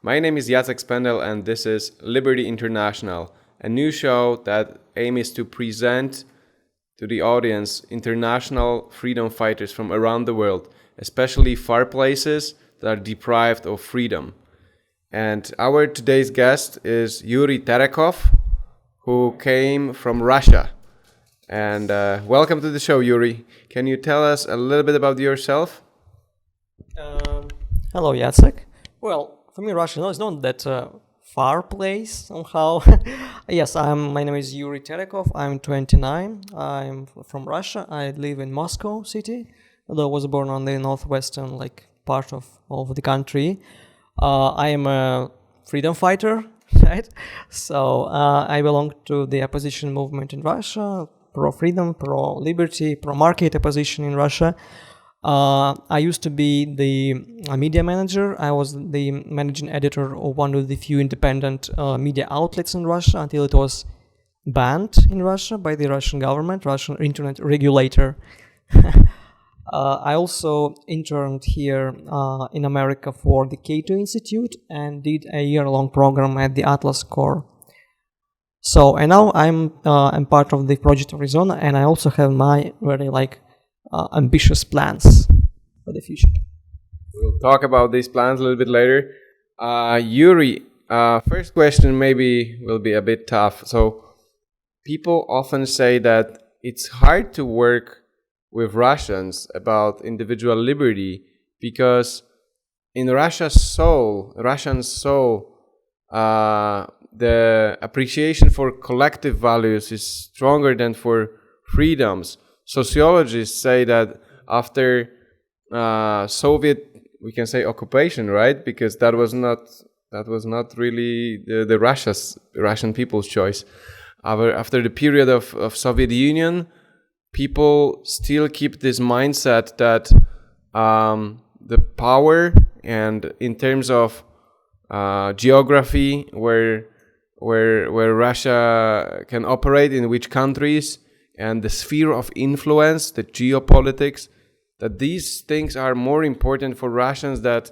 My name is Jacek Spendel, and this is Liberty International, a new show that aims to present to the audience international freedom fighters from around the world, especially far places that are deprived of freedom. And our today's guest is Yuri Terekhov, who came from Russia. And welcome to the show, Yuri. Can you tell us a little bit about yourself? Hello, Jacek. Well, for me, Russia is not that far place somehow. Yes, my name is Yuri Terekhov. I'm 29. I'm from Russia. I live in Moscow city, although I was born on the northwestern part of the country. I am a freedom fighter, right? So I belong to the opposition movement in Russia, pro-freedom, pro-liberty, pro-market opposition in Russia. I used to be the media manager. I was the managing editor of one of the few independent media outlets in Russia until it was banned in Russia by the Russian government, Russian internet regulator. I also interned here in America for the Cato Institute and did a year-long program at the Atlas Corps. So, and now I'm part of the Project Arizona, and I also have my very ambitious plans for the future. We'll talk about these plans a little bit later. Yuri, first question maybe will be a bit tough. So people often say that it's hard to work with Russians about individual liberty because in Russian soul, the appreciation for collective values is stronger than for freedoms. Sociologists say that after Soviet, we can say occupation, right? Because that was not really the Russian people's choice. After the period of Soviet Union, people still keep this mindset that the power and in terms of geography, where Russia can operate in which countries, and the sphere of influence, the geopolitics, that these things are more important for Russians than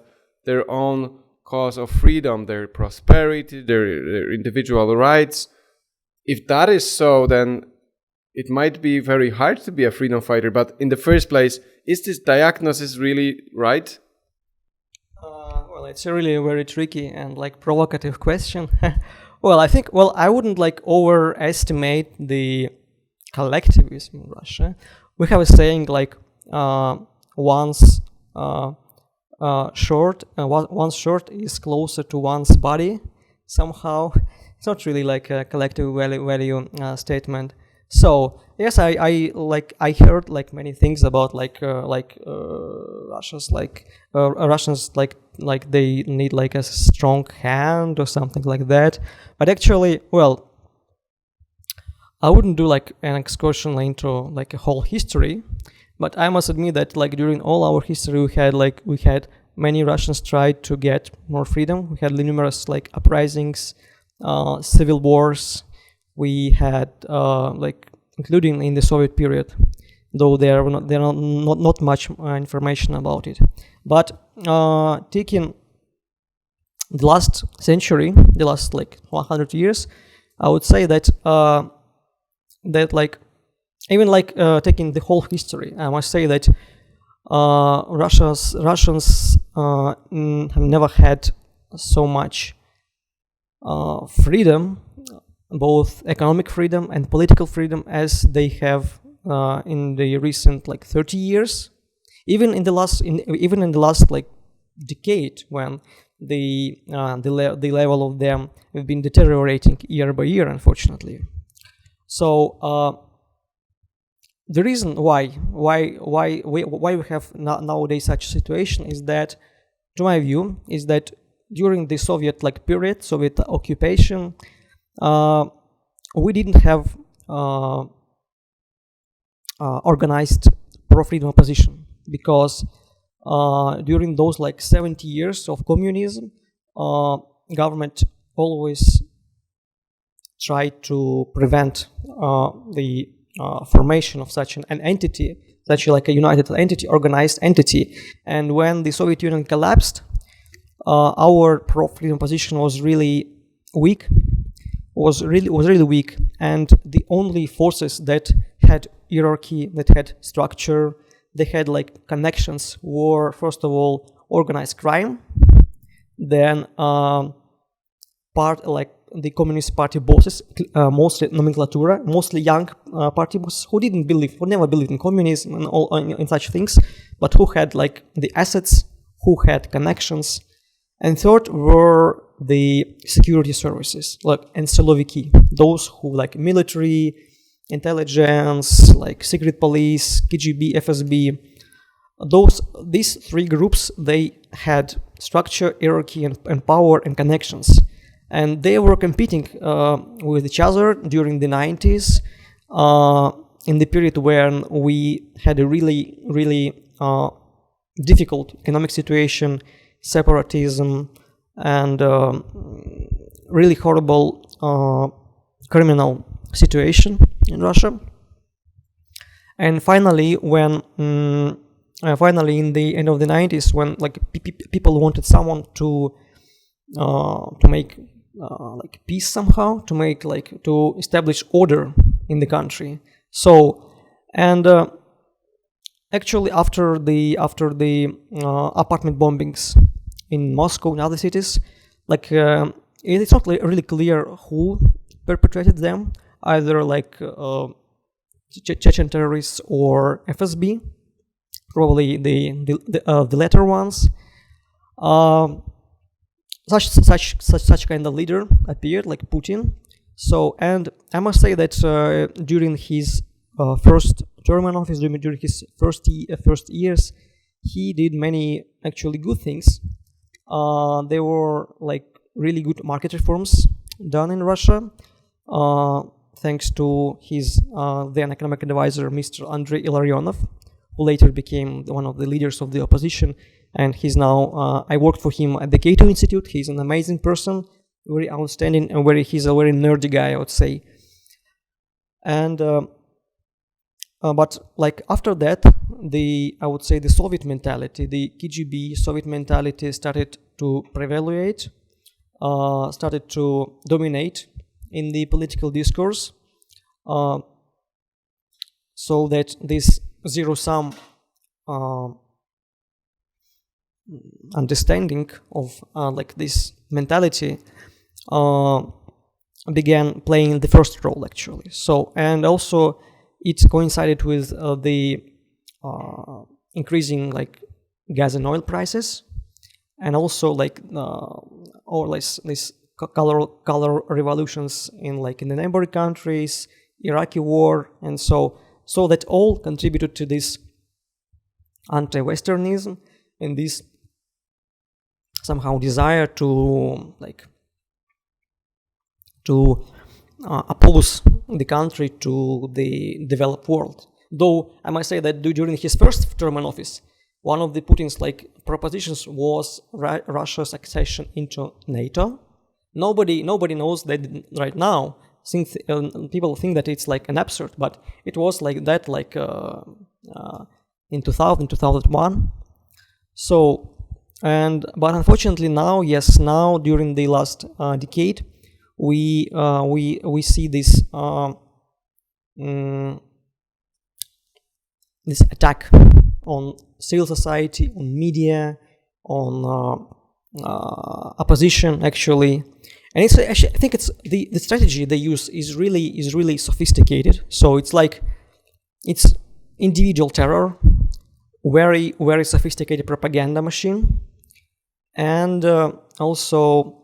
their own cause of freedom, their prosperity, their individual rights. If that is so, then it might be very hard to be a freedom fighter. But in the first place, is this diagnosis really right? Well, it's a really very tricky and provocative question. I wouldn't overestimate the collectivism in Russia. We have a saying once short is closer to one's body. Somehow, it's not really a collective value statement. So yes, I heard many things about Russians Russians they need a strong hand or something like that. But actually, well, I wouldn't do an excursion into a whole history, but I must admit that during all our history we had many Russians tried to get more freedom. We had numerous uprisings, civil wars. We had including in the Soviet period, though there are not much information about it. But taking the last century, the last 100 years, I would say that taking the whole history, I must say that Russians have never had so much freedom, both economic freedom and political freedom, as they have in the recent 30 years. Even in the last decade, when the level of them have been deteriorating year by year, unfortunately. So the reason why we have nowadays such a situation is that, to my view, is that during the Soviet period, Soviet occupation, we didn't have organized pro-freedom opposition, because during those 70 years of communism, government always tried to prevent the formation of such an entity, such a united entity, organized entity. And when the Soviet Union collapsed, our pro-freedom position was really weak, was really weak, and the only forces that had hierarchy, that had structure, they had like connections, were first of all organized crime, then part like the Communist Party bosses, mostly nomenclatura, mostly young party bosses who never believed in communism and all in such things, but who had like the assets, who had connections. And third were the security services, like and siloviki, those who like military, intelligence, like secret police, KGB, FSB. These three groups, they had structure, hierarchy, and power and connections. And they were competing with each other during the 90s, in the period when we had a really, really difficult economic situation, separatism, and really horrible criminal situation in Russia. And finally, finally in the end of the 90s, when like people wanted someone to make like peace somehow, to establish order in the country. So, and actually after the apartment bombings in Moscow and other cities, like it's not really clear who perpetrated them, either like Chechen terrorists or FSB, probably the latter ones. Such kind of leader appeared, like Putin. So, and I must say that during his first term in office, during his first years, he did many actually good things. There were like really good market reforms done in Russia, thanks to his then economic advisor, Mr. Andrei Ilarionov, who later became one of the leaders of the opposition. And he's now, I worked for him at the Cato Institute. He's an amazing person, very outstanding, and he's a very nerdy guy, I would say. And, but like after that, I would say the Soviet mentality, the KGB Soviet mentality started to prevalate, started to dominate in the political discourse, so that this zero-sum understanding of like this mentality began playing the first role, actually. So, and also it coincided with the increasing like gas and oil prices, and also like or less this color revolutions in the neighboring countries, Iraqi war, and so that all contributed to this anti-Westernism and this somehow desire to oppose the country to the developed world. Though I must say that during his first term in office, one of the Putin's propositions was Russia's accession into NATO. Nobody knows that right now. People think that it's like an absurd, but it was like that in 2000, 2001. So, but unfortunately now during the last decade, we see this this attack on civil society, on media, on opposition, actually. And it's actually, I think it's the strategy they use is really sophisticated. So it's individual terror, very sophisticated propaganda machine, and also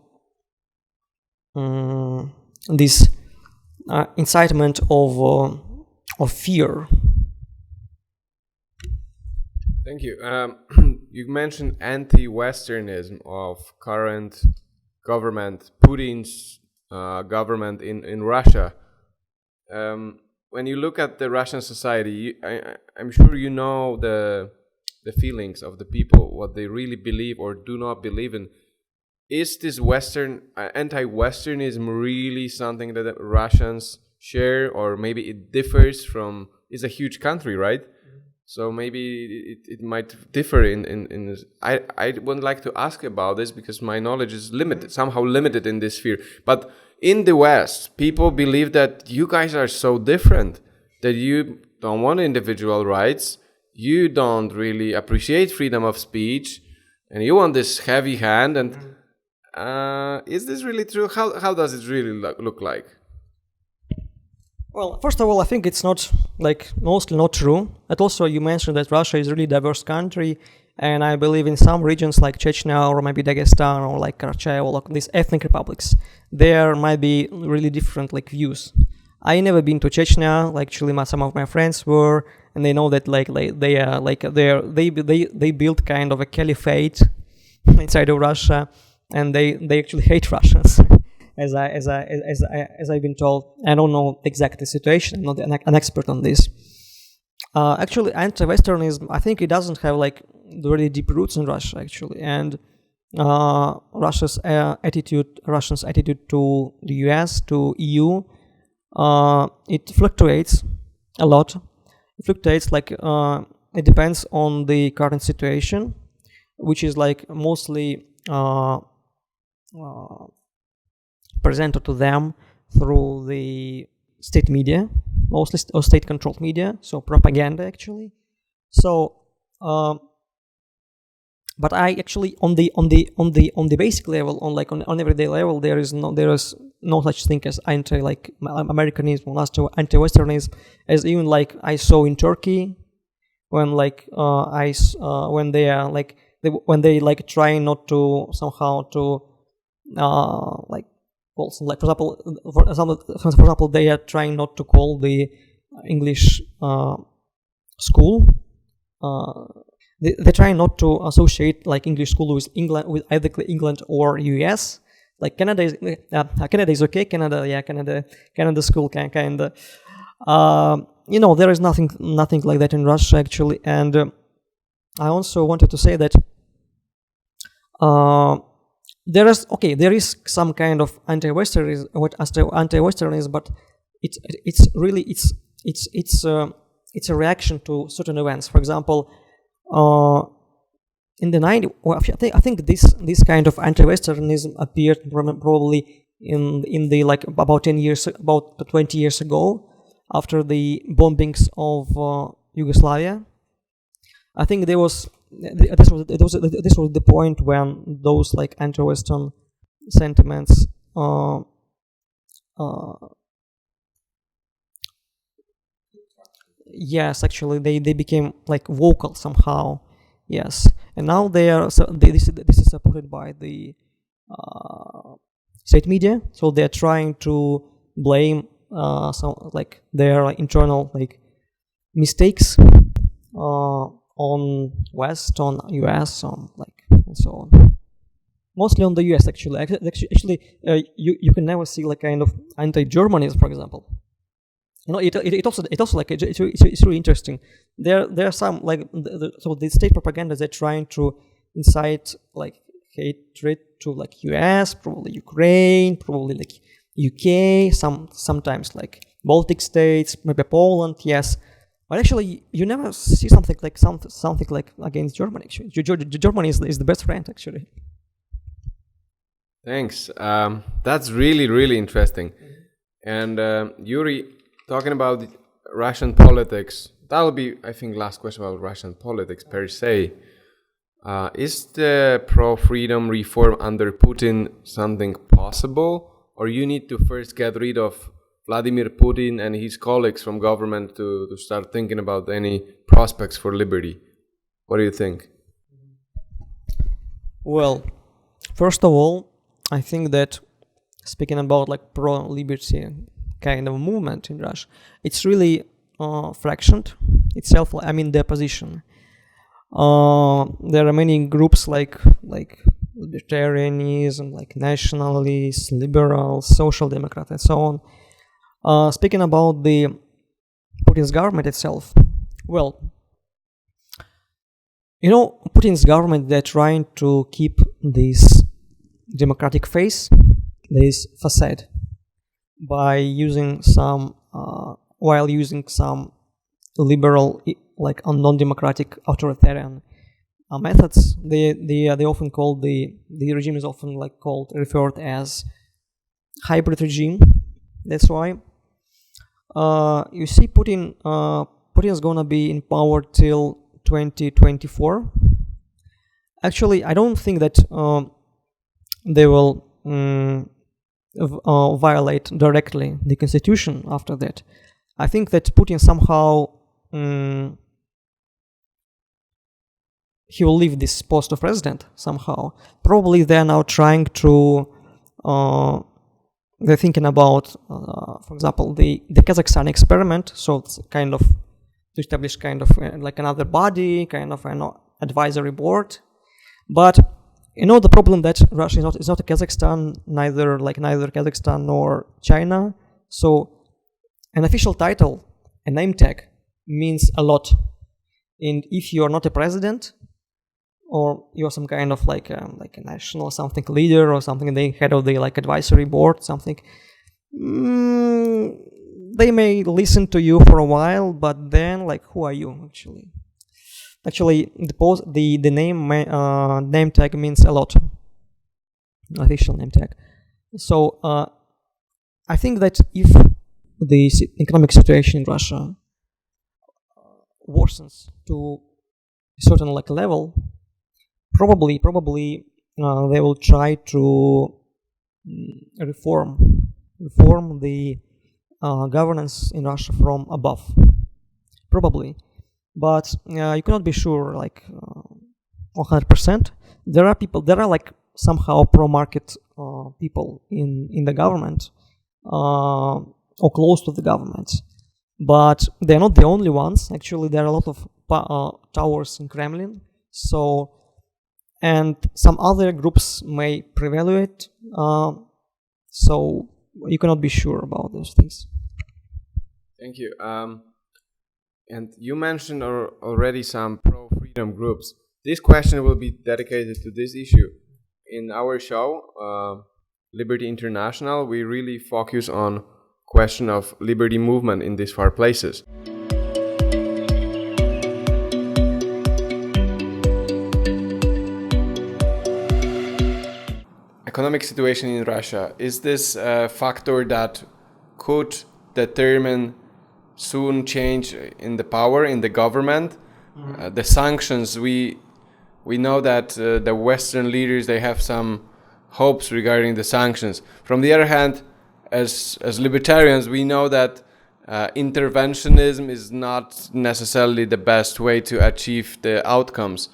this incitement of fear. Thank you. You mentioned anti-Westernism of current government, Putin's government in Russia. When you look at the Russian society, I'm sure you know the feelings of the people, what they really believe or do not believe in. Is this anti-Westernism really something that the Russians share, or maybe it differs from? It's a huge country, right? So maybe it might differ in I wouldn't like to ask about this because my knowledge is limited, somehow limited in this sphere. But in the West, people believe that you guys are so different, that you don't want individual rights, you don't really appreciate freedom of speech, and you want this heavy hand. And is this really true? How does it really look like? Well, first of all, I think it's not, like, mostly not true. And also, you mentioned that Russia is a really diverse country, and I believe in some regions like Chechnya or maybe Dagestan or like Karachay or like these ethnic republics, there might be really different like views. I never been to Chechnya. Like, actually, some of my friends were, and they know that they built kind of a caliphate inside of Russia, and they actually hate Russians. As I've been told, I don't know the exact situation. I'm not an expert on this. Actually, anti-Westernism, I think it doesn't have like really deep roots in Russia actually, and Russians' attitude to the US, to EU, it fluctuates a lot. It fluctuates like it depends on the current situation, which is like mostly presented to them through the state media, mostly or state-controlled media, so propaganda actually. So, but I actually on the basic level, on everyday level, there is no such thing as Americanism or anti-Westernism, as even like I saw in Turkey when when they trying not to somehow to for example, they are trying not to call the English school. They're trying not to associate like English school with England, with either England or US. Like Canada is okay. Canada school kind of. There is nothing like that in Russia actually. And I also wanted to say that there is some kind of anti-Westernism, but it's a reaction to certain events. For example, in the 90s, I think this kind of anti-Westernism appeared probably in the like about 20 years ago, after the bombings of Yugoslavia. I think this was the point when those like anti-Western sentiments yes, actually they became like vocal somehow. Yes, and now this is supported by the state media, so they're trying to blame some like their internal like mistakes on West, on US, on like and so on. Mostly on the US actually. You can never see like kind of anti-Germanism, for example. It also like it's really interesting. There are some like so the state propaganda, they're trying to incite like hatred to like US, probably Ukraine, probably like UK, sometimes like Baltic states, maybe Poland, yes. But actually, you never see something like against Germany. Actually, Germany is the best friend. Actually. Thanks. That's really interesting. And Yuri, talking about Russian politics, that'll be, I think, last question about Russian politics per se. Is the pro-freedom reform under Putin something possible, or you need to first get rid of Vladimir Putin and his colleagues from government to start thinking about any prospects for liberty? What do you think? Well, first of all, I think that speaking about like pro-liberty kind of movement in Russia, it's really fractioned itself. I mean, the opposition. There are many groups like libertarianism, like nationalists, liberals, social democrats, and so on. Speaking about the Putin's government itself, well, Putin's government, they're trying to keep this democratic face, this facade, by using some liberal, like non-democratic authoritarian methods. They often called the regime is often referred as hybrid regime. That's why you see Putin is gonna be in power till 2024. Actually, I don't think that they will violate directly the constitution after that. I think that Putin somehow he will leave this post of president somehow. Probably they're now trying to they're thinking about, for example, the Kazakhstan experiment. So it's kind of to establish kind of like another body, kind of an advisory board. But you know the problem that Russia is not a Kazakhstan, neither Kazakhstan nor China. So an official title, a name tag, means a lot. And if you are not a president, or you're some kind of like a national something leader or something, the head of the advisory board, something, they may listen to you for a while, but then who are you actually? Actually, the name tag means a lot. Official name tag. So I think that if the economic situation in Russia worsens to a certain level, probably they will try to reform the governance in Russia from above. Probably. But you cannot be sure 100%. There are somehow pro-market people in the government or close to the government. But they're not the only ones. Actually, there are a lot of towers in Kremlin. So, and some other groups may prevailate. So you cannot be sure about those things. Thank you. And you mentioned already some pro-freedom groups. This question will be dedicated to this issue. In our show, Liberty International, we really focus on question of liberty movement in these far places. Economic situation in Russia, is this a factor that could determine soon change in the power in the government? The sanctions, we know that the Western leaders, they have some hopes regarding the sanctions. From the other hand, as libertarians, we know that interventionism is not necessarily the best way to achieve the outcomes.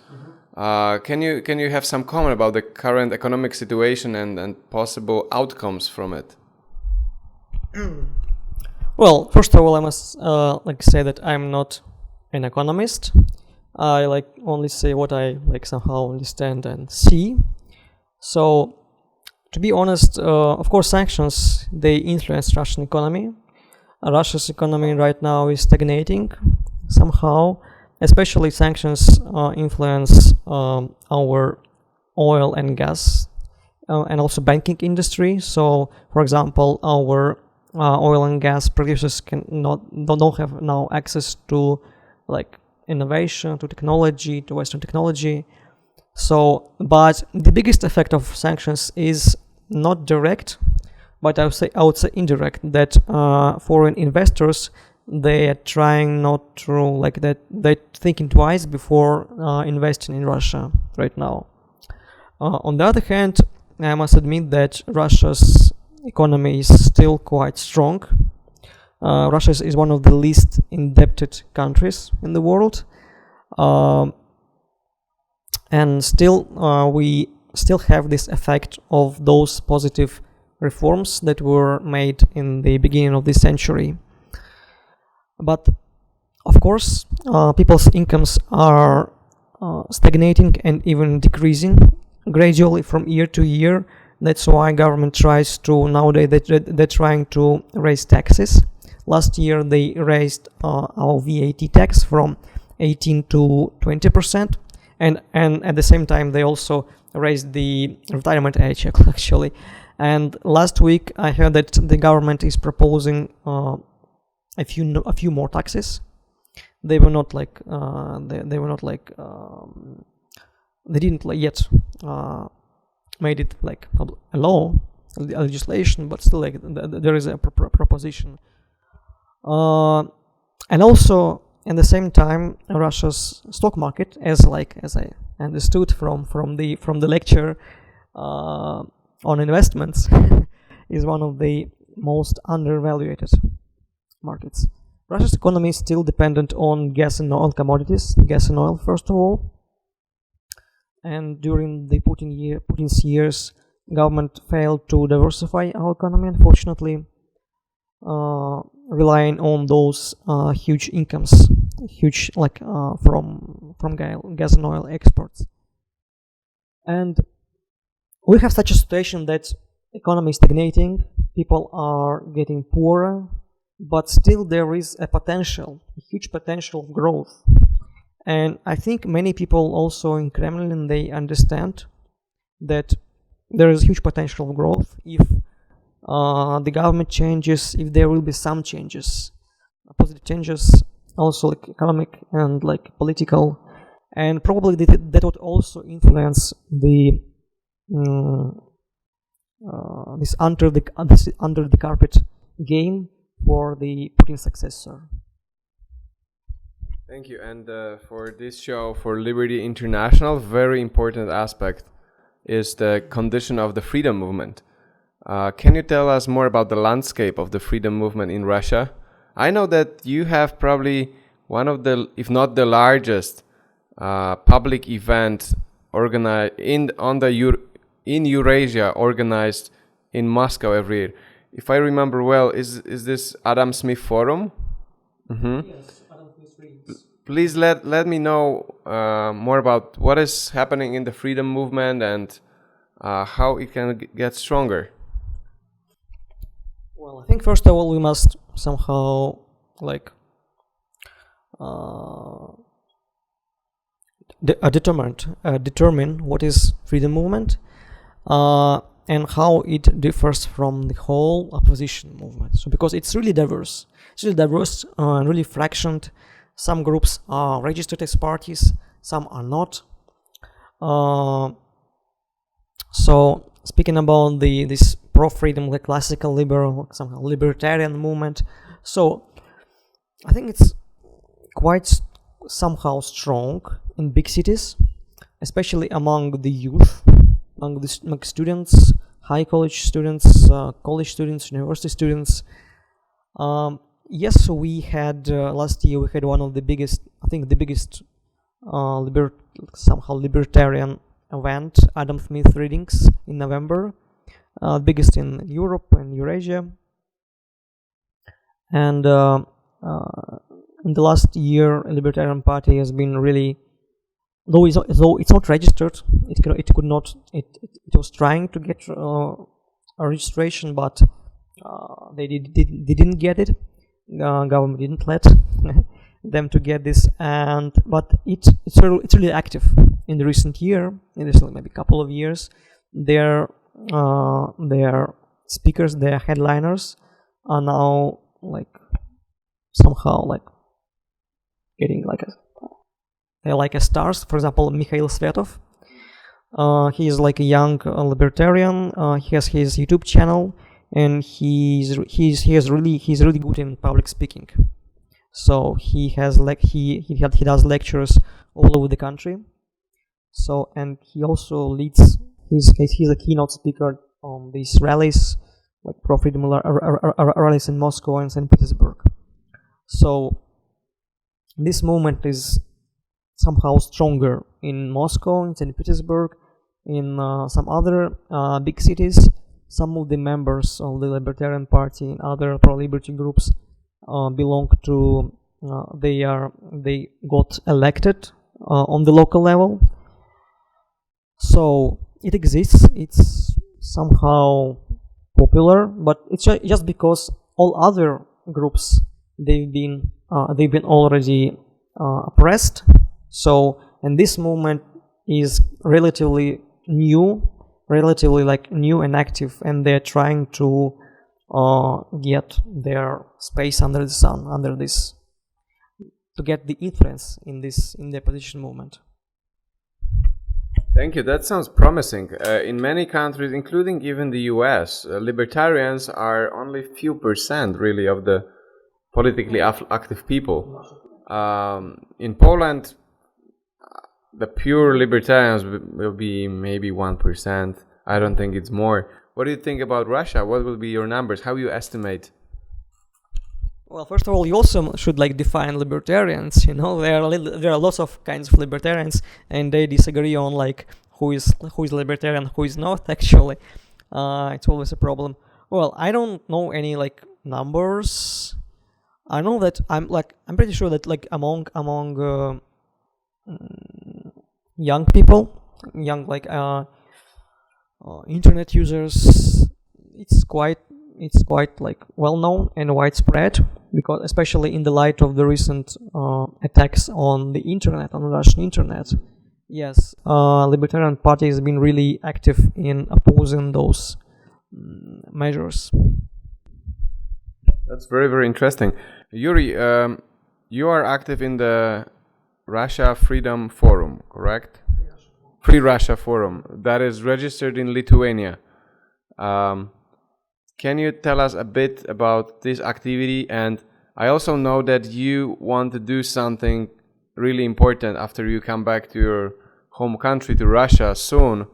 Can you have some comment about the current economic situation and possible outcomes from it? Well, first of all, I must say that I'm not an economist. I only say what I somehow understand and see. So, to be honest, of course, sanctions, they influence Russian economy. Russia's economy right now is stagnating somehow. Especially sanctions influence our oil and gas and also banking industry. So, for example, our oil and gas producers don't have now access to innovation, to technology, to Western technology. So, but the biggest effect of sanctions is not direct, but I would say indirect. That foreign investors, they are trying not to they're thinking twice before investing in Russia right now. On the other hand, I must admit that Russia's economy is still quite strong. Russia is one of the least indebted countries in the world, and still we still have this effect of those positive reforms that were made in the beginning of this century. But of course, people's incomes are stagnating and even decreasing gradually from year to year. That's why government tries to nowadays they're trying to raise taxes. Last year they raised our VAT tax from 18 to 20%, and at the same time they also raised the retirement age actually. And last week I heard that the government is proposing a few more taxes. they were not like they were not like they didn't like yet made it like a law, a legislation, but still like there is a proposition. And also at the same time, Russia's stock market, as I understood from the lecture on investments, is one of the most undervalued markets. Russia's economy is still dependent on gas and oil commodities, gas and oil first of all. And during the Putin's years, government failed to diversify our economy, unfortunately, relying on those huge incomes, from gas and oil exports. And we have such a situation that economy is stagnating, people are getting poorer, but still there is a huge potential of growth. And I think many people also in Kremlin, they understand that there is huge potential of growth if the government changes, if there will be some changes, positive changes, also like economic and like political, and probably that would also influence the this under the carpet game for the Putin successor. Thank you. And for this show, for Liberty International, very important aspect is the condition of the freedom movement. Can you tell us more about the landscape of the freedom movement in Russia? I know that you have probably one of the, if not the largest, public event organized in Eurasia, organized in Moscow every year. If I remember well, is this Adam Smith Forum? Mm-hmm. Yes, Adam Smith. Please let me know more about what is happening in the freedom movement and how it can get stronger. Well, I think first of all we must somehow determine what is freedom movement and how it differs from the whole opposition movement. So because it's really diverse, and really fractioned. Some groups are registered as parties, some are not. So speaking about this pro-freedom, like classical liberal, somehow libertarian movement, so I think it's quite somehow strong in big cities, especially among the youth, among students, high college students, college students, university students. Yes, we had last year we had one of the biggest, I think the biggest libertarian event, Adam Smith readings in November, biggest in Europe and Eurasia. And in the last year, Libertarian Party has been really, though it's not registered, it was trying to get a registration, but they didn't get it. Government didn't let them to get this, but it's really active in the recent year, in this maybe couple of years. Their speakers, their headliners are now somehow getting they're like a stars. For example, Mikhail Svetov, he is like a young libertarian. He has his YouTube channel, and he's really good in public speaking. So he does lectures all over the country. So, and he also leads. He's a keynote speaker on these rallies, like pro-freedom rallies in Moscow and St. Petersburg. So this movement is somehow stronger in Moscow, in St. Petersburg, in some other big cities. Some of the members of the Libertarian Party and other pro-liberty groups belong to. They got elected on the local level. So it exists. It's somehow popular, but it's just because all other groups they've been already oppressed. So, and this movement is relatively new and active, and they're trying to get their space under the sun, under this to get the influence in the opposition movement. Thank you. That sounds promising. In many countries, including even the US, libertarians are only few percent really of the politically active people. In Poland, the pure libertarians will be maybe 1%. I don't think it's more. What do you think about Russia? What will be your numbers? How you estimate? Well, first of all, you also should define libertarians. There are lots of kinds of libertarians, and they disagree on who is libertarian, who is not. Actually, it's always a problem. Well, I don't know any numbers. I know that I'm pretty sure that among young people, internet users, it's quite well known and widespread, because especially in the light of the recent attacks on the internet, on the Russian internet. Yes, Libertarian Party has been really active in opposing those measures. That's very, very interesting. Yuri, you are active in the Russia Freedom Forum, correct? Yes. Free Russia Forum, that is registered in Lithuania. Can you tell us a bit about this activity? And I also know that you want to do something really important after you come back to your home country, to Russia, soon.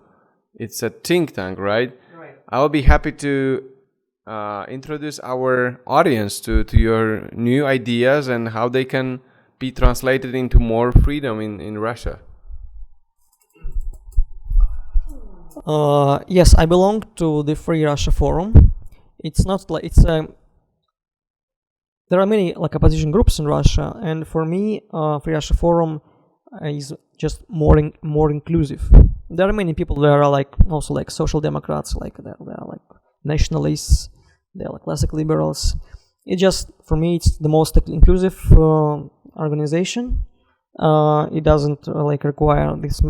It's a think tank, right? Right. I'll be happy to introduce our audience to your new ideas and how they can be translated into more freedom in Russia. Yes, I belong to the Free Russia Forum. It's not there are many opposition groups in Russia, and for me, Free Russia Forum is just more inclusive. There are many people there are also social democrats, there are nationalists, they are classic liberals. It just, for me, it's the most inclusive organization. It doesn't require these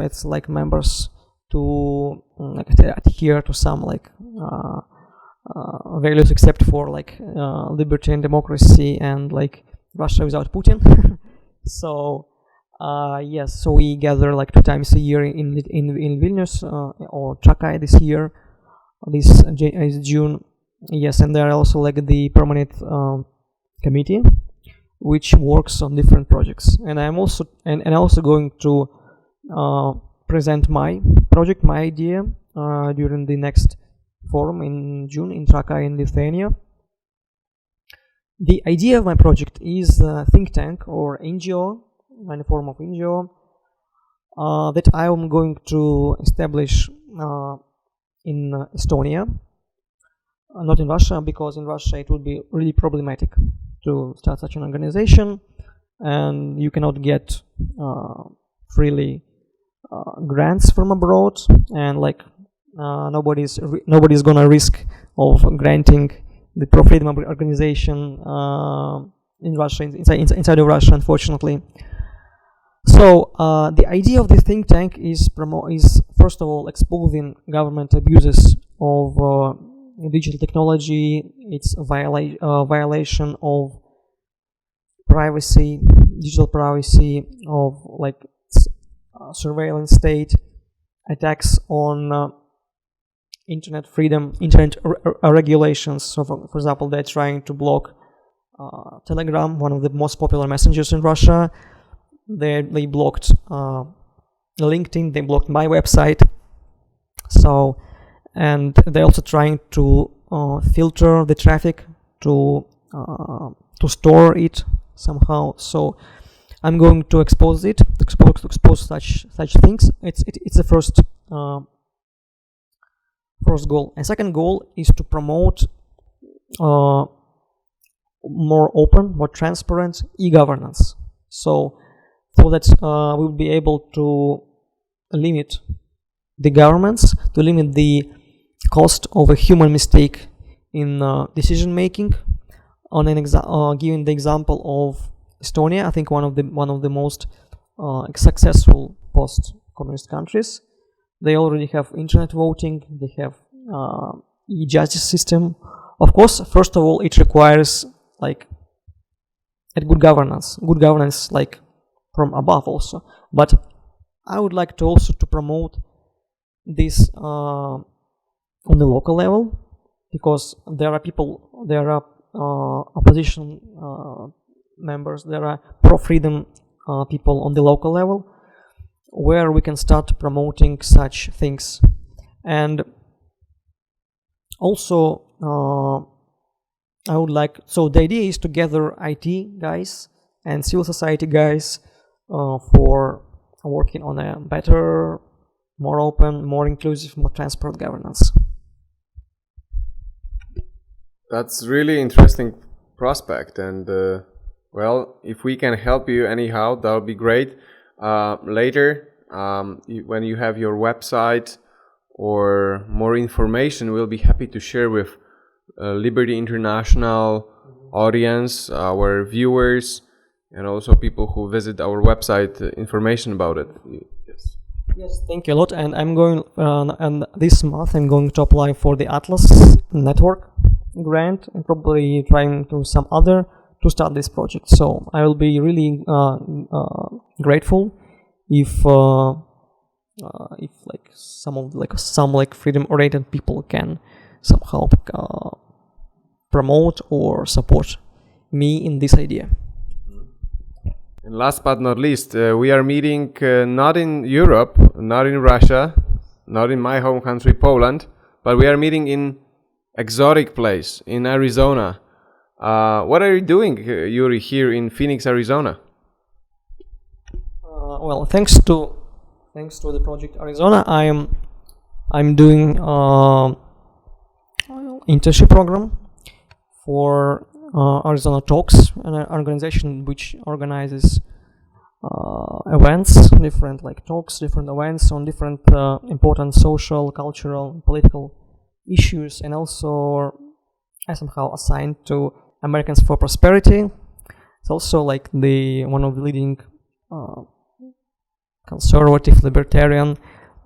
members to adhere to some values, except for liberty and democracy and Russia without Putin. So yes, so we gather 2 times a year in Vilnius or Jacek this year. This is June. Yes, and there are also the permanent committee which works on different projects. And I'm also going to present my project, my idea during the next forum in June in Jacek in Lithuania. The idea of my project is a think tank or NGO, any form of NGO, that I am going to establish in Estonia, not in Russia, because in Russia it would be really problematic to start such an organization, and you cannot get freely grants from abroad, and nobody's gonna risk of granting the pro-freedom organization in Russia, inside of Russia, unfortunately. So the idea of the think tank is first of all exposing government abuses of digital technology, its violation of privacy, digital privacy, of surveillance state, attacks on internet freedom, internet regulations. So for example, they're trying to block Telegram, one of the most popular messengers in Russia. They blocked LinkedIn, they blocked my website. So, and they're also trying to filter the traffic to store it somehow. So I'm going to expose it, expose such things. It's the first goal. And second goal is to promote more open, more transparent e-governance. So that we'll be able to limit the governments, to limit the cost of a human mistake in decision making. Giving the example of Estonia, I think one of the most successful post-communist countries. They already have internet voting. They have e-justice system. Of course, first of all, it requires at good governance like from above also. But I would like to also to promote this on the local level, because there are people, there are opposition members, there are pro-freedom people on the local level, where we can start promoting such things. And also I would like, so the idea is to gather IT guys and civil society guys for working on a better, more open, more inclusive, more transparent governance. That's really interesting prospect, and well, if we can help you anyhow, that would be great. Later, when you have your website or more information, we'll be happy to share with Liberty International audience, our viewers, and also people who visit our website, information about it. Yes. Yes, thank you a lot. And I'm going, and this month I'm going to apply for the Atlas Network grant, and probably trying to some other to start this project. So I will be really grateful if some freedom-oriented people can somehow promote or support me in this idea. And last but not least, we are meeting not in Europe, not in Russia, not in my home country, Poland, but we are meeting in exotic place in Arizona. What are you doing, Yuri, here in Phoenix, Arizona? Well, thanks to the project Arizona, I'm doing internship program for Arizona Talks, an organization which organizes events, different talks, different events on different important social, cultural, political issues, and also I somehow assigned to Americans for Prosperity. It's also one of the leading conservative libertarian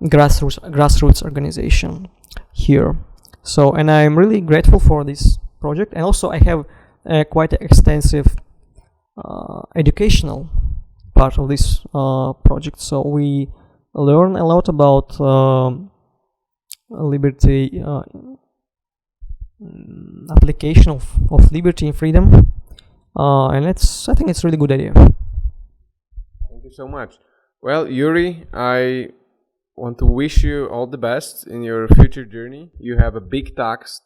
grassroots organization here. So, and I'm really grateful for this project, and also I have quite an extensive educational part of this project. So we learn a lot about liberty, application of liberty and freedom, and I think it's a really good idea. Thank you so much. Well, Yuri, I want to wish you all the best in your future journey. You have a big task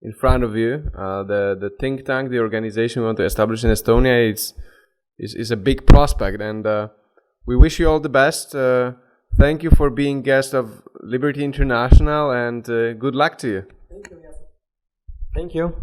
in front of you. The think tank, the organization we want to establish in Estonia, is a big prospect, and we wish you all the best. Thank you for being guest of Liberty International, and good luck to you. Thank you.